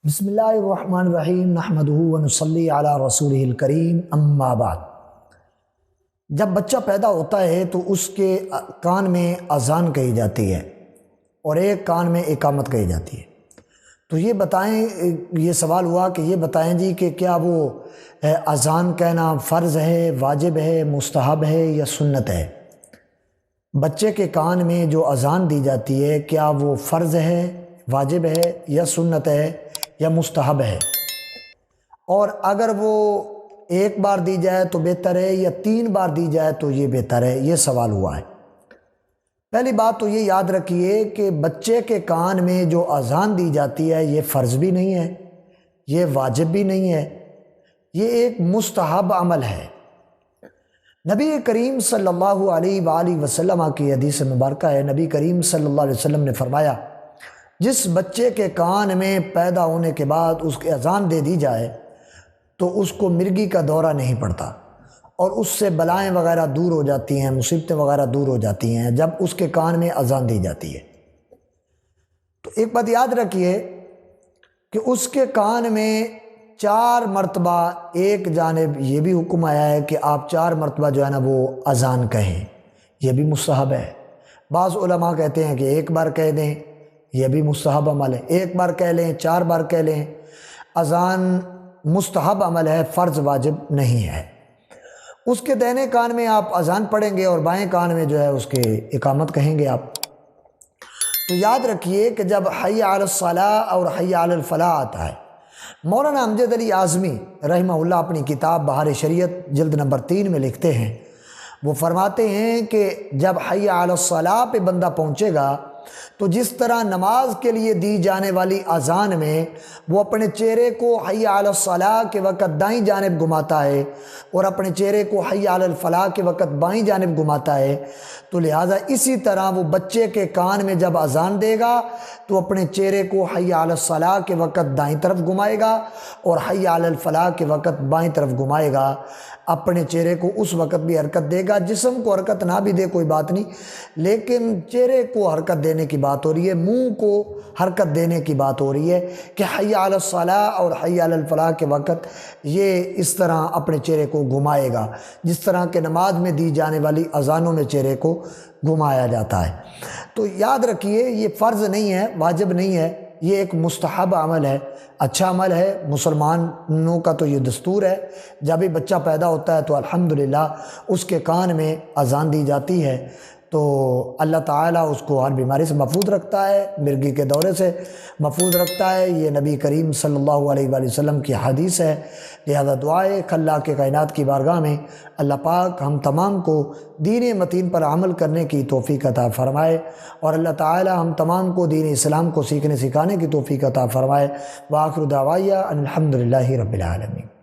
بسم اللہ الرحمن الرحیم نحمدہ ونصلی علی رسولہ الکریم اما بعد۔ جب بچہ پیدا ہوتا ہے تو اس کے کان میں اذان کہی جاتی ہے اور ایک کان میں اقامت کہی جاتی ہے۔ تو یہ بتائیں، یہ سوال ہوا کہ یہ بتائیں جی کہ کیا وہ اذان کہنا فرض ہے، واجب ہے، مستحب ہے یا سنت ہے؟ بچے کے کان میں جو اذان دی جاتی ہے کیا وہ فرض ہے، واجب ہے یا سنت ہے یا مستحب ہے؟ اور اگر وہ ایک بار دی جائے تو بہتر ہے یا 3 بار دی جائے تو یہ بہتر ہے؟ یہ سوال ہوا ہے۔ پہلی بات تو یہ یاد رکھیے کہ بچے کے کان میں جو اذان دی جاتی ہے یہ فرض بھی نہیں ہے، یہ واجب بھی نہیں ہے، یہ ایک مستحب عمل ہے۔ نبی کریم صلی اللہ علیہ وآلہ وسلم کی حدیث مبارکہ ہے، نبی کریم صلی اللہ علیہ وسلم نے فرمایا جس بچے کے کان میں پیدا ہونے کے بعد اس کی اذان دے دی جائے تو اس کو مرگی کا دورہ نہیں پڑتا اور اس سے بلائیں وغیرہ دور ہو جاتی ہیں، مصیبتیں وغیرہ دور ہو جاتی ہیں جب اس کے کان میں اذان دی جاتی ہے۔ تو ایک بات یاد رکھیے کہ اس کے کان میں 4 مرتبہ ایک جانب یہ بھی حکم آیا ہے کہ آپ 4 مرتبہ جو ہے نا وہ اذان کہیں، یہ بھی مستحب ہے۔ بعض علماء کہتے ہیں کہ 1 بار کہہ دیں، یہ بھی مستحب عمل ہے، 1 بار کہہ لیں، 4 بار کہہ لیں، اذان مستحب عمل ہے، فرض واجب نہیں ہے۔ اس کے دائیں کان میں آپ اذان پڑھیں گے اور بائیں کان میں جو ہے اس کے اقامت کہیں گے آپ۔ تو یاد رکھیے کہ جب حی علی الصلاۃ اور حی علی الفلاح آتا ہے، مولانا امجد علی اعظمی رحمہ اللہ اپنی کتاب بہار شریعت جلد نمبر 3 میں لکھتے ہیں، وہ فرماتے ہیں کہ جب حی علی الصلاۃ پہ بندہ پہنچے گا تو جس طرح نماز کے لیے دی جانے والی اذان میں وہ اپنے چہرے کو حی علی الصلاۃ کے وقت دائیں جانب گھماتا ہے اور اپنے چہرے کو حی علی الفلاح کے وقت بائیں جانب گھماتا ہے، تو لہٰذا اسی طرح وہ بچے کے کان میں جب اذان دے گا تو اپنے چہرے کو حی علی الصلاۃ کے وقت دائیں طرف گھمائے گا اور حی علی الفلاح کے وقت بائیں طرف گھمائے گا۔ اپنے چہرے کو اس وقت بھی حرکت دے گا، جسم کو حرکت نہ بھی دے کوئی بات نہیں، لیکن چہرے کو حرکت دینے کی بات ہو رہی ہے، منہ کو حرکت دینے کی بات ہو رہی ہے کہ حی علی الصلاۃ اور حی علی الفلاح کے وقت یہ اس طرح اپنے چہرے کو گھمائے گا جس طرح کہ نماز میں دی جانے والی اذانوں میں چہرے کو گھمایا جاتا ہے۔ تو یاد رکھیے یہ فرض نہیں ہے، واجب نہیں ہے، یہ ایک مستحب عمل ہے، اچھا عمل ہے۔ مسلمانوں کا تو یہ دستور ہے، جب بھی بچہ پیدا ہوتا ہے تو الحمدللہ اس کے کان میں اذان دی جاتی ہے، تو اللہ تعالیٰ اس کو ہر بیماری سے محفوظ رکھتا ہے، مرگی کے دورے سے محفوظ رکھتا ہے۔ یہ نبی کریم صلی اللہ علیہ وآلہ وسلم کی حدیث ہے، لہذا دعائے کہ اللہ کے کائنات کی بارگاہ میں اللہ پاک ہم تمام کو دین متین پر عمل کرنے کی توفیق عطا فرمائے اور اللہ تعالیٰ ہم تمام کو دین اسلام کو سیکھنے سکھانے کی توفیق عطا فرمائے۔ وآخر دعوایا ان الحمدللہ رب العالمین۔